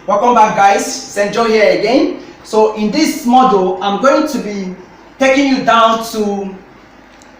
Welcome back, guys. Senjo here again. So in this model, I'm going to be taking you down to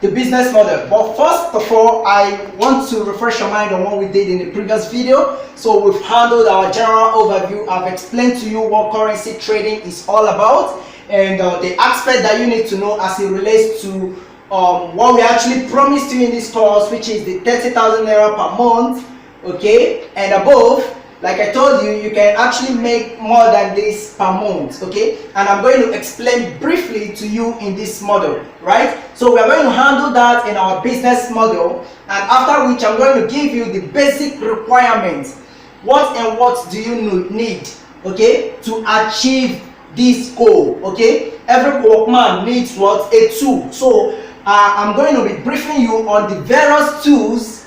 the business model. But first of all, I want to refresh your mind on what we did in the previous video. So we've handled our general overview. I've explained to you what currency trading is all about and the aspect that you need to know as it relates to what we actually promised you in this course, which is the 30,000 naira per month, okay, and above. Like I told you, you can actually make more than this per month, okay? And I'm going to explain briefly to you in this model, right? So we are going to handle that in our business model, and after which I'm going to give you the basic requirements. What and what do you need, okay, to achieve this goal, okay? Every workman needs what? A tool. So I'm going to be briefing you on the various tools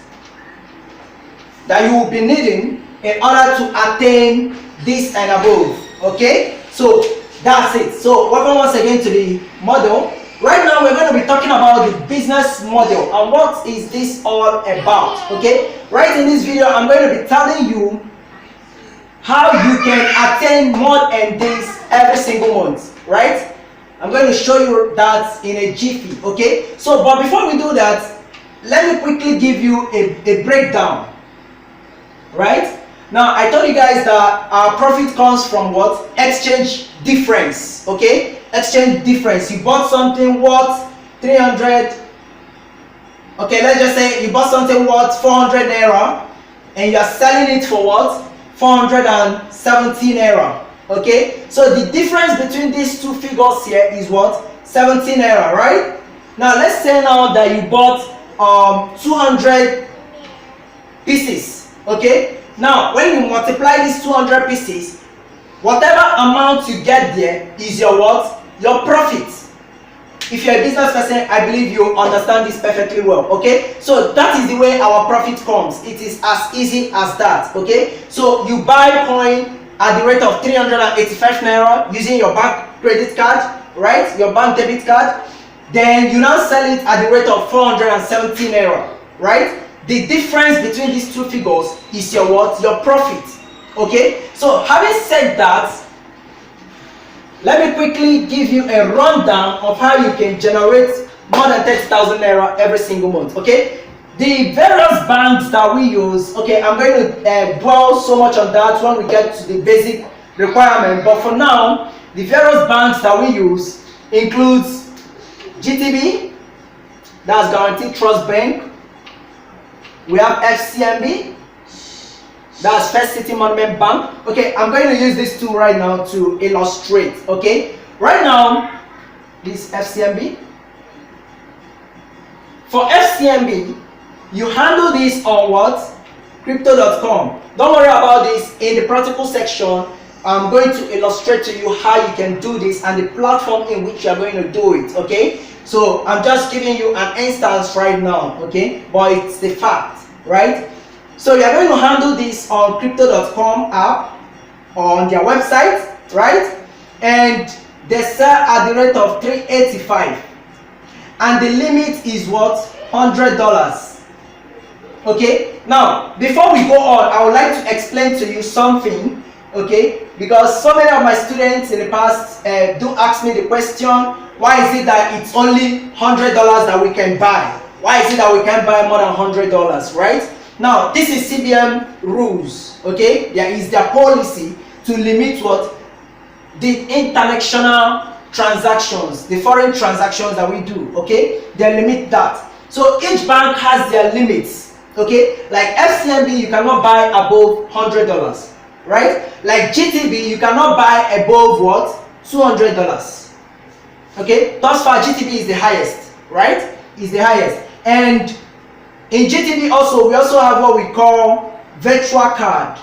that you will be needing in order to attain this and above, okay? So that's it. So welcome once again to the model. Right now we're going to be talking about the business model and what is this all about, okay? Right in this video I'm going to be telling you how you can attain more than this every single month, right? I'm going to show you that in a jiffy, okay? So but before we do that, let me quickly give you a breakdown, right? Now, I told you guys that our profit comes from what? Exchange difference, okay? Exchange difference. You bought something worth 300, okay, let's just say you bought something worth 400 naira and you are selling it for what? 470 naira, okay? So the difference between these two figures here is what? 17 naira, right? Now, let's say now that you bought 200 pieces, okay? Now, when you multiply these 200 pieces, whatever amount you get there is your what? Your profit. If you're a business person, I believe you understand this perfectly well, okay? So that is the way our profit comes. It is as easy as that, okay? So you buy coin at the rate of 385 naira using your bank credit card, right? Your bank debit card. Then you now sell it at the rate of 470 naira, right? The difference between these two figures is your what? Your profit. Okay? So having said that, let me quickly give you a rundown of how you can generate more than 30,000 naira every single month. Okay? The various banks that we use, okay, I'm going to dwell so much on that when we get to the basic requirement. But for now, the various banks that we use includes GTB, that's Guaranteed Trust Bank. We have FCMB, that's First City Monument Bank. Okay, I'm going to use these two right now to illustrate, okay? Right now, this FCMB. For FCMB, you handle this on what? Crypto.com. Don't worry about this. In the practical section, I'm going to illustrate to you how you can do this and the platform in which you are going to do it, okay? So I'm just giving you an instance right now, okay? But it's the fact, right? So you're going to handle this on crypto.com app on their website, right? And they sell at the rate of 385, and the limit is what? $100. Okay? Now, before we go on, I would like to explain to you something, okay? Because so many of my students in the past do ask me the question, why is it that it's only $100 that we can buy? Why is it that we can't buy more than $100, right? Now, this is CBN rules, okay? There is their policy to limit what? The international transactions, the foreign transactions that we do, okay? They limit that. So each bank has their limits, okay? Like FCMB, you cannot buy above $100, right? Like GTB, you cannot buy above what? $200. Okay, thus far GTB is the highest, right? Is the highest. And in GTB also, we also have what we call virtual card.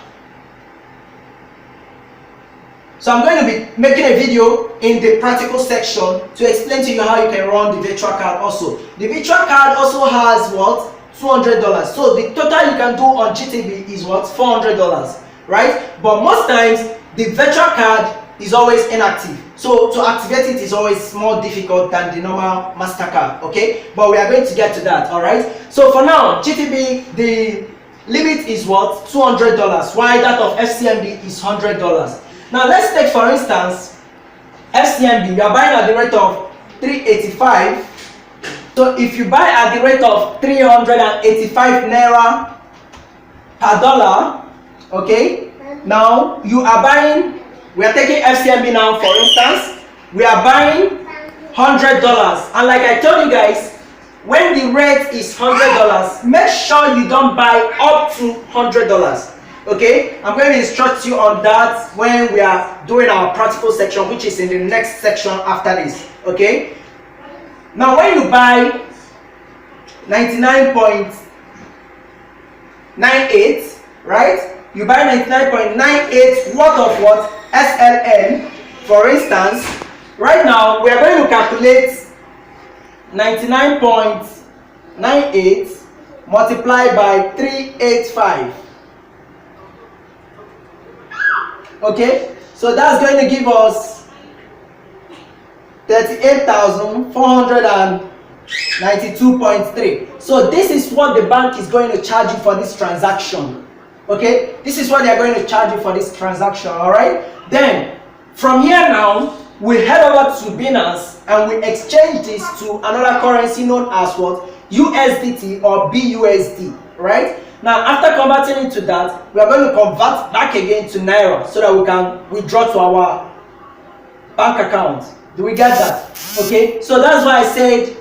So I'm going to be making a video in the practical section to explain to you how you can run the virtual card also. The virtual card also has what? $200. So the total you can do on GTB is what? $400, right? But most times the virtual card is always inactive. So to activate it is always more difficult than the normal MasterCard, okay? But we are going to get to that, all right? So for now, GTB, the limit is what? $200. Why that of FCMB is $100. Now let's take for instance FCMB. You are buying at the rate of 385. So if you buy at the rate of 385 naira per dollar, okay, now you are buying, we are taking FCMB now for instance, we are buying $100. And like I told you guys, when the rate is $100, make sure you don't buy up to $100. Okay, I'm going to instruct you on that when we are doing our practical section, which is in the next section after this. Okay, now when you buy 99.98, right? You buy 99.98 worth of what? SLN, for instance. Right now we are going to calculate 99.98 multiplied by 385. Okay, so that's going to give us 38,492.3. So this is what the bank is going to charge you for this transaction. Okay, this is what they are going to charge you for this transaction. All right, then from here now we head over to Binance and we exchange this to another currency known as what? USDT or BUSD, right? Now after converting into that, we are going to convert back again to Naira so that we can withdraw to our bank account. Do we get that? Okay, so that's why I said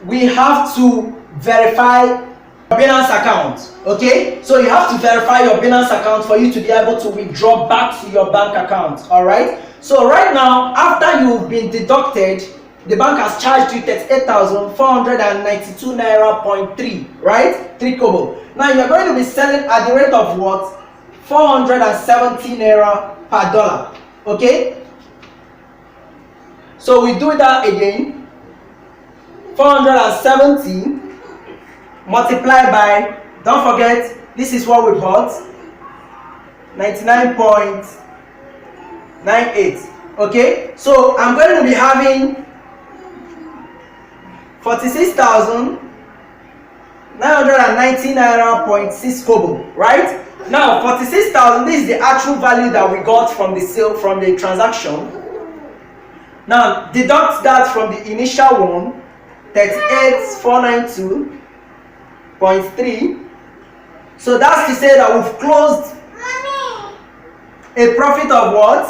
we have to verify your Binance account. Okay, so you have to verify your Binance account for you to be able to withdraw back to your bank account. All right, so right now after you've been deducted, the bank has charged you 38,492 naira point 3, right? 3 kobo. Now you're going to be selling at the rate of what? 470 naira per dollar. Okay, so we do that again. 470 multiplied by, don't forget, this is what we bought, 99.98. okay, so I'm going to be having 46,990 naira point 6 kobo, right? Now 46,000, this is the actual value that we got from the sale, from the transaction. Now deduct that from the initial one, 38,492.3. so that's to say that we've closed a profit of what?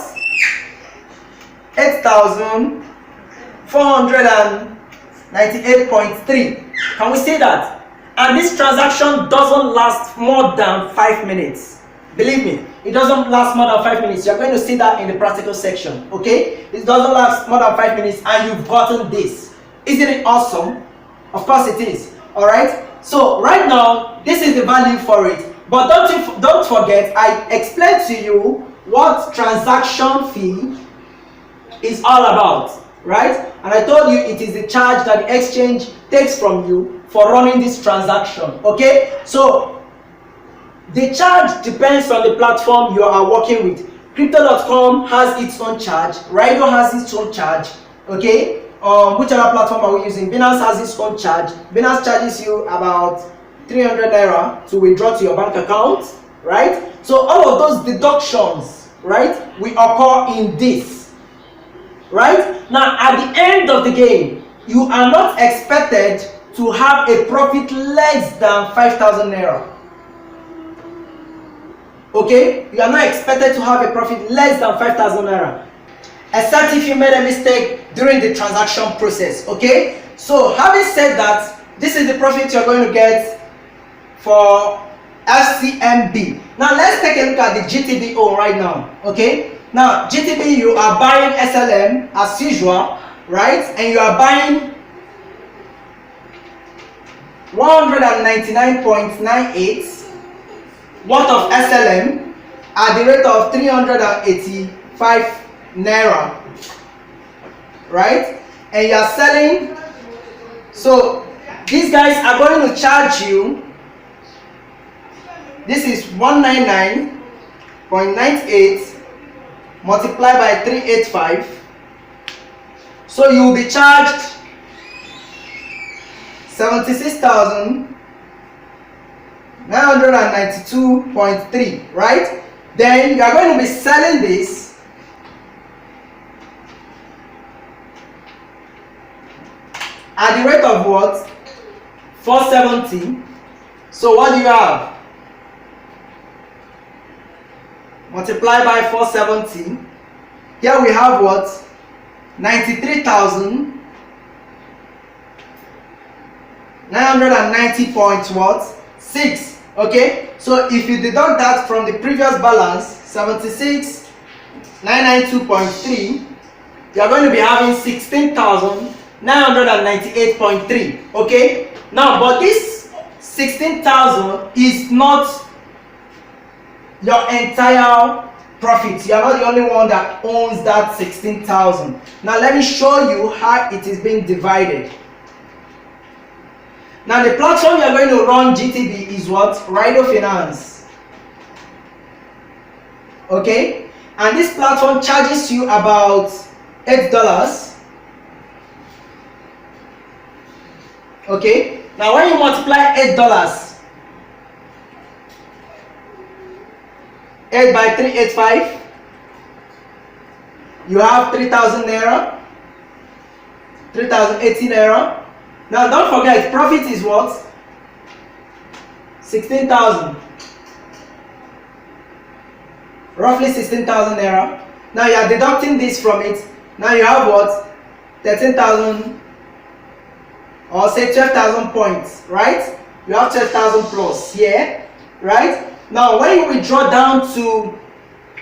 8,498.3. Can we say that? And this transaction doesn't last more than 5 minutes. Believe me, it doesn't last more than 5 minutes. You're going to see that in the practical section. Okay, it doesn't last more than 5 minutes and you've gotten this. Isn't it awesome? Of course it is. All right, so right now this is the value for it, but don't forget, I explained to you what transaction fee is all about, right? And I told you it is the charge that the exchange takes from you for running this transaction. Okay, so the charge depends on the platform you are working with. Crypto.com has its own charge, Rido has its own charge. Okay, which other platform are we using? Binance has its own charge. Binance charges you about 300 naira to withdraw to your bank account, right? So all of those deductions, right, will occur in this, right? Now at the end of the game, you are not expected to have a profit less than 5,000 naira. Okay, you are not expected to have a profit less than 5,000 naira, except if you made a mistake during the transaction process. Okay, so having said that, this is the profit you're going to get for FCMB. Now let's take a look at the GTBO right now. Okay, now GTB, you are buying SLM as usual, right? And you are buying 199.98 worth of SLM at the rate of 385 naira, right? And you are selling, so these guys are going to charge you, this is 199.98 multiplied by 385, so you will be charged 76,000 992.3, right? Then you are going to be selling this at the rate of what? 470. So what do you have? Multiply by 470. Here we have what? 93,990.6. Okay, so if you deduct that from the previous balance, 76,992.3, you are going to be having 16,998.3. Okay, now but this 16,000 is not your entire profit. You are not the only one that owns that 16,000. Now let me show you how it is being divided. Now the platform you are going to run GTB is what? Rido Finance. Okay, and this platform charges you about $8. Okay, now when you multiply $8, 8 by 385, you have 3,000 naira, 3,080 naira. Now don't forget, profit is what? 16,000. Roughly 16,000 naira. Now you are deducting this from it. Now you have what? 13,000, or say 12,000 points, right? You have 12,000 plus here, right? Now when you withdraw down to,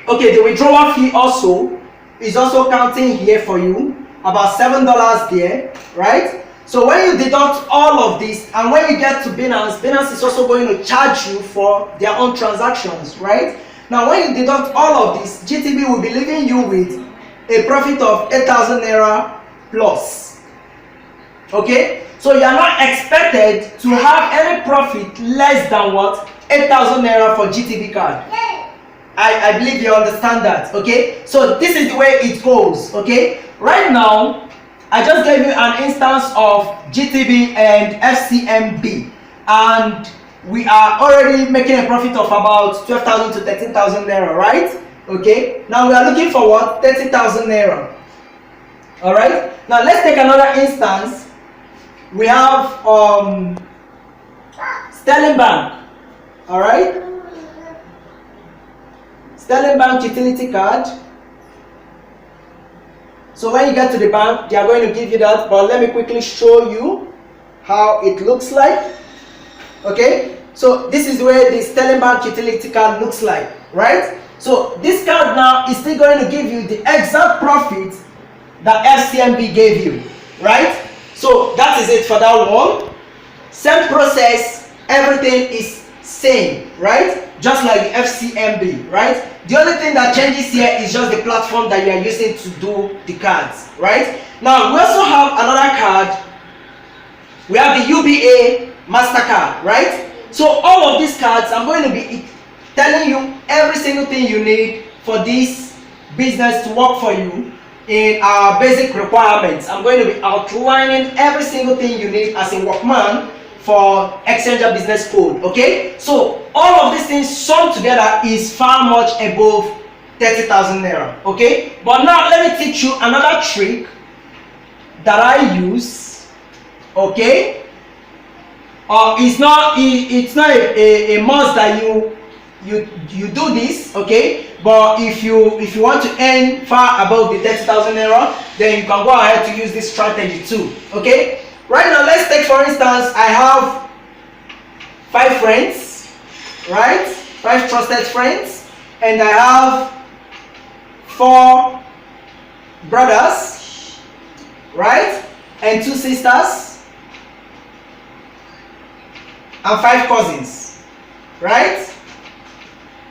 okay, the withdrawal fee also is also counting here for you, about $7 there, right? So when you deduct all of this, and when you get to Binance, Binance is also going to charge you for their own transactions, right? Now when you deduct all of this, GTB will be leaving you with a profit of 8,000 naira plus. Okay, so you are not expected to have any profit less than what? 8,000 naira for GTB card. I believe you understand that. Okay, so this is the way it goes. Okay, right now I just gave you an instance of GTB and FCMB, and we are already making a profit of about 12,000 to 13,000 naira, right? Okay, now we are looking for what? 30,000 naira. All right, now let's take another instance. We have Sterling Bank. All right, Sterling Bank utility card. So when you get to the bank, they are going to give you that, but let me quickly show you how it looks like. Okay, so this is where the Sterling Bank utility card looks like, right? So this card now is still going to give you the exact profit that FCMB gave you, right? So that is it for that one. Same process, everything is same, right? Just like the FCMB, right? The only thing that changes here is just the platform that you are using to do the cards, right? Now we also have another card. We have the UBA MasterCard, right? So all of these cards, I'm going to be telling you every single thing you need for this business to work for you in our basic requirements. I'm going to be outlining every single thing you need as a workman for Exchanger business code. Okay, so all of these things summed together is far much above 30,000 naira. Okay, but now let me teach you another trick that I use. Okay, it's not a must that you do this. Okay, but if you want to earn far above the 30,000 naira, then you can go ahead to use this strategy too. Okay, right now let's take for instance, I have 5 friends, right? 5 trusted friends, and I have 4 brothers, right? And 2 sisters, and 5 cousins, right?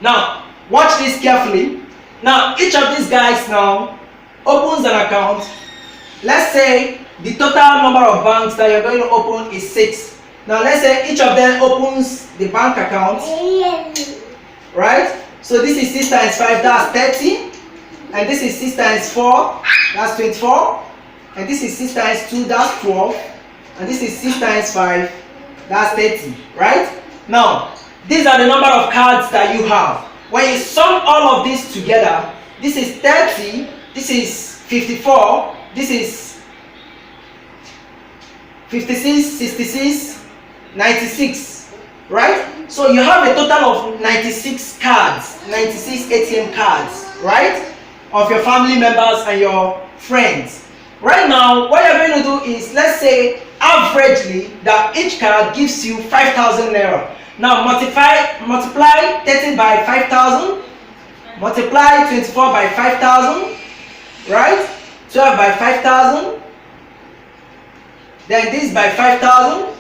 Now watch this carefully. Now each of these guys now opens an account. Let's say the total number of banks that you're going to open is 6. Now let's say each of them opens the bank account, right? So this is 6 times 5, that's 30, and this is 6 times 4, that's 24, and this is 6 times 2, that's 12, and this is 6 times 5, that's 30, right? Now These are the number of cards that you have. When you sum all of this together, this is 30, this is 54, this is 56, 66, 96, right? So you have a total of 96 cards, 96 ATM cards, right? Of your family members and your friends. Right now, what you're going to do is, let's say, averagely, that each card gives you 5,000 naira. Now multiply 30 by 5,000, multiply 24 by 5,000, right? 12 by 5,000, then this by 5,000.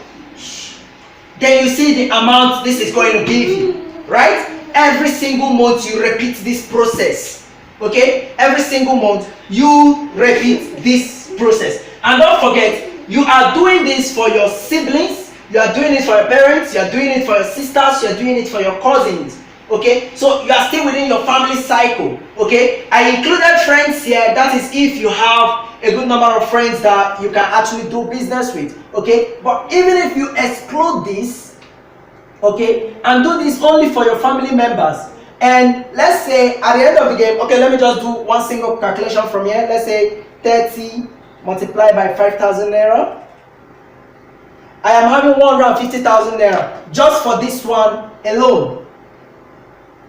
Then you see the amount this is going to give you, right? Every single month you repeat this process, okay? Every single month you repeat this process. And don't forget, you are doing this for your siblings, you are doing it for your parents, you are doing it for your sisters, you are doing it for your cousins, okay? So you are still within your family cycle, okay? I included friends here. That is if you have a good number of friends that you can actually do business with, okay? But even if you exclude this, okay, and do this only for your family members, and let's say at the end of the game, okay, let me just do one single calculation from here. Let's say 30 multiplied by 5,000 naira. I am having 150,000 naira just for this one alone,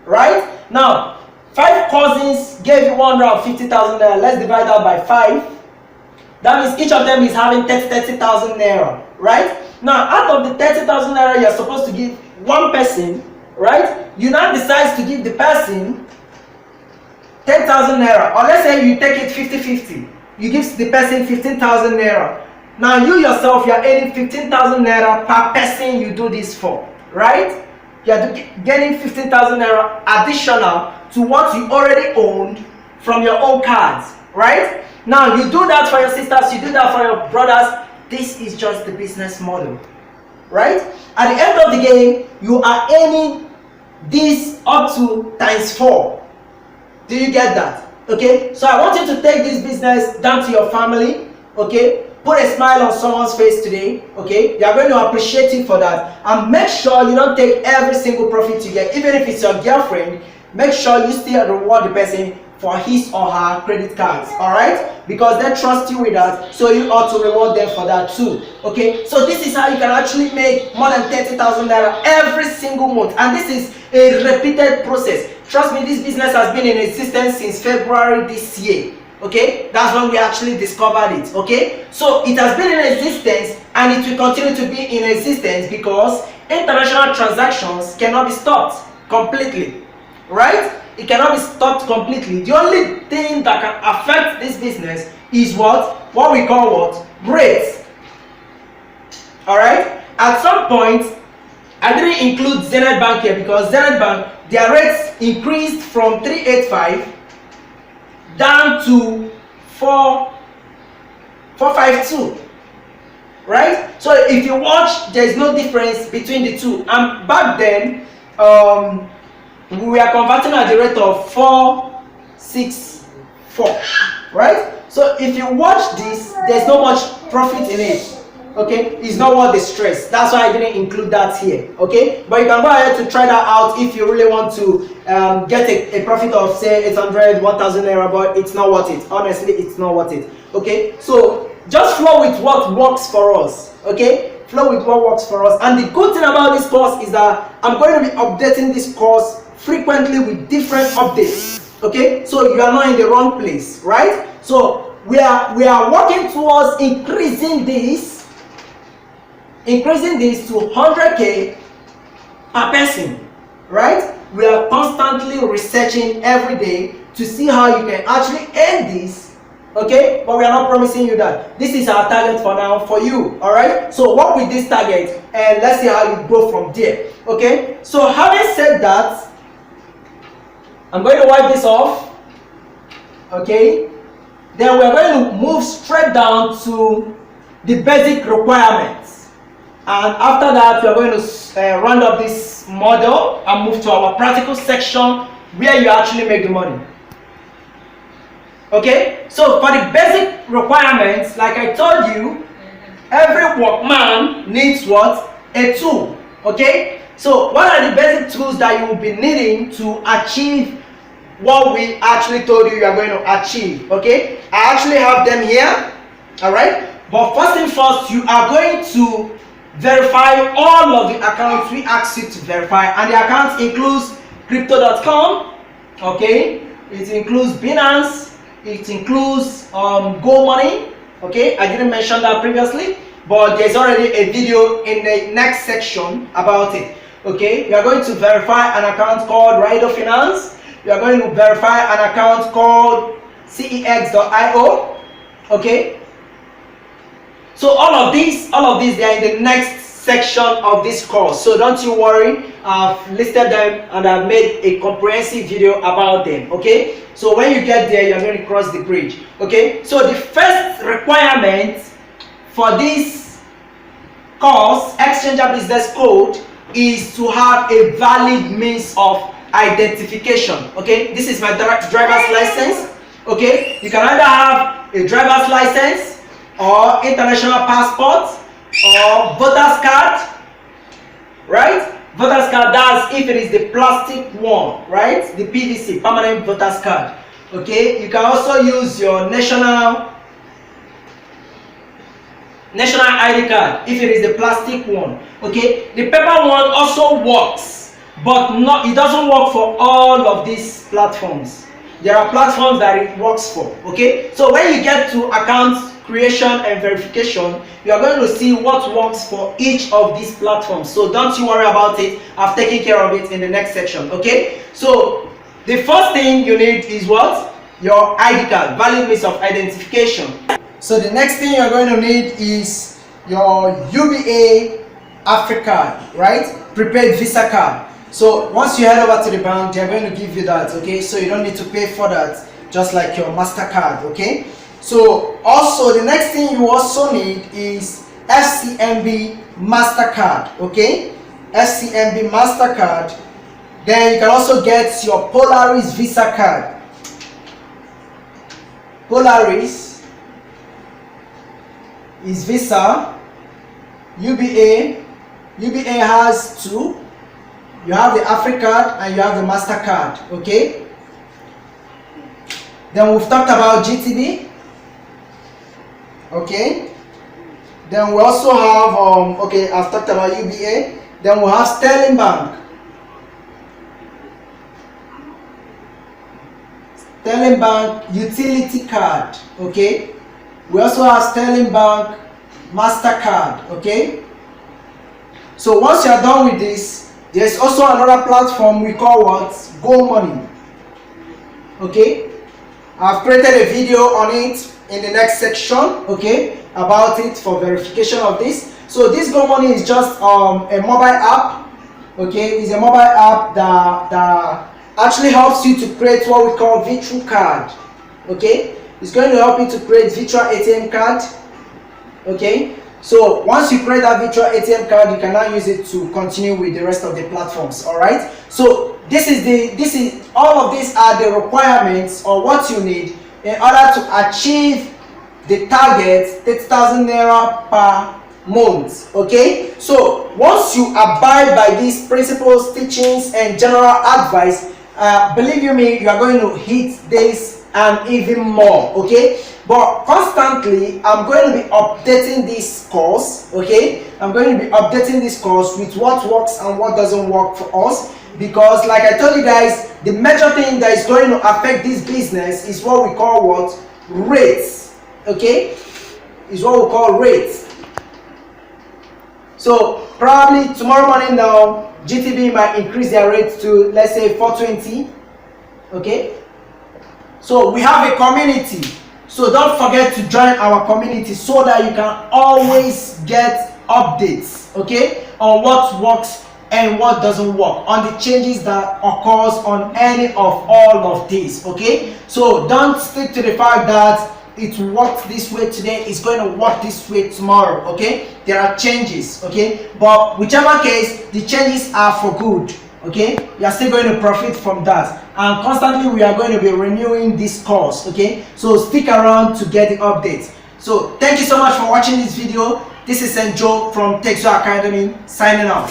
right? Now 5 cousins gave you 150,000 naira. Let's divide that by 5. That means each of them is having 30,000 naira, right? Now out of the 30,000 naira you're supposed to give one person, right? You now decide to give the person 10,000 naira, or let's say you take it 50-50. You give the person 15,000 naira. Now you yourself, you are earning 15,000 naira per person you do this for, right? You are getting 15,000 naira additional to what you already owned from your own cards, right? Now you do that for your sisters, you do that for your brothers. This is just the business model, right? At the end of the game, you are earning this up to ×4. Do you get that? Okay, so I want you to take this business down to your family, okay? Put a smile on someone's face today, okay? They are going to appreciate you for that. And make sure you don't take every single profit you get. Even if it's your girlfriend, make sure you still reward the person for his or her credit cards, all right? Because they trust you with that, so you ought to reward them for that too, okay? So this is how you can actually make more than 30,000 naira every single month, and this is a repeated process. Trust me, this business has been in existence since February this year, okay? That's when we actually discovered it, okay? So it has been in existence, and it will continue to be in existence because international transactions cannot be stopped completely, right? It cannot be stopped completely. The only thing that can affect this business is what we call what? Rates. Alright? At some point, I didn't include Zenith Bank here because Zenith Bank, their rates increased from 385 down to 452. Right? So if you watch, there is no difference between the two. And back then, we are converting at the rate of 464, right? So if you watch this, there's not much profit in it, okay? It's not worth the stress. That's why I didn't include that here, okay? But you can go ahead to try that out if you really want to get a profit of say 800, 1,000 naira, but it's not worth it. Honestly, it's not worth it, okay? So just flow with what works for us, okay? Flow with what works for us. And the good thing about this course is that I'm going to be updating this course frequently with different updates, okay? So you are not in the wrong place, right? So we are working towards increasing this to 100K per person, right? We are constantly researching every day to see how you can actually earn this, okay? But we are not promising you that. This is our target for now for you, all right? So work with this target and let's see how you grow from there, okay? So having said that, I'm going to wipe this off, okay? Then we're going to move straight down to the basic requirements. And after that, we're going to round up this model and move to our practical section where you actually make the money. Okay? So for the basic requirements, like I told you, every workman needs what? A tool, okay? So what are the basic tools that you will be needing to achieve what we actually told you are going to achieve? Okay, I actually have them here. All right, but first thing first, you are going to verify all of the accounts we asked you to verify, and the accounts includes crypto.com, okay, it includes Binance, it includes Go Money. Okay, I didn't mention that previously, but there's already a video in the next section about it. Okay, you are going to verify an account called Rider Finance. You are going to verify an account called cex.io. Okay, so all of these they are in the next section of this course, so don't you worry. I've listed them and I've made a comprehensive video about them. Okay, so when you get there, you're going to cross the bridge. Okay, so the first requirement for this course, Exchanger Business Code, is to have a valid means of identification. Okay, this is my driver's license. Okay, you can either have a driver's license or international passport or voter's card, right? Voter's card, that's if it is the plastic one, right? The PVC, permanent voter's card. Okay, you can also use your national ID card if it is the plastic one. Okay, the paper one also works, but it doesn't work for all of these platforms. There are platforms that it works for. Okay, so when you get to account creation and verification, you are going to see what works for each of these platforms. So don't you worry about it. I've taken care of it in the next section. Okay, so the first thing you need is what? Your ID card, valid means of identification. So the next thing you're going to need is your UBA Africa, right? Prepaid Visa card. So once you head over to the bank, they're going to give you that. Okay, so you don't need to pay for that, just like your MasterCard. Okay, so also the next thing you also need is FCMB MasterCard. Okay, FCMB MasterCard. Then you can also get your Polaris Visa card. Polaris is Visa. UBA has two. You have the AfriCard and you have the MasterCard. Okay, then we've talked about GTB. Okay, then we also have okay, I've talked about UBA. Then we have Sterling Bank. Sterling Bank utility card. Okay, we also have Sterling Bank MasterCard. Okay, so once you are done with this, there's also another platform we call what? Go Money. Okay, I've created a video on it in the next section, okay, about it for verification of this. So this Go Money is just a mobile app. Okay, it's a mobile app that actually helps you to create what we call virtual card. Okay, it's going to help you to create virtual ATM card. Okay, so once you create that virtual ATM card, you can now use it to continue with the rest of the platforms. All right, so all of these are the requirements or what you need in order to achieve the target 30,000 naira per month. Okay, so once you abide by these principles, teachings and general advice, believe you me, you are going to hit this and even more. Okay, but constantly I'm going to be updating this course. Okay, I'm going to be updating this course with what works and what doesn't work for us, because like I told you guys, the major thing that is going to affect this business is what we call what? Rates. Okay, is what we call rates. So probably tomorrow morning now, GTB might increase their rates to, let's say, 420. Okay, so we have a community, so don't forget to join our community so that you can always get updates, okay, on what works and what doesn't work, on the changes that occurs on any of all of these. Okay, so don't stick to the fact that it worked this way today, it's going to work this way tomorrow. Okay, there are changes. Okay, but whichever case, the changes are for good. Okay, you are still going to profit from that, and constantly we are going to be renewing this course. Okay, so stick around to get the updates. So thank you so much for watching this video. This is St. Joe from Texas Academy signing out.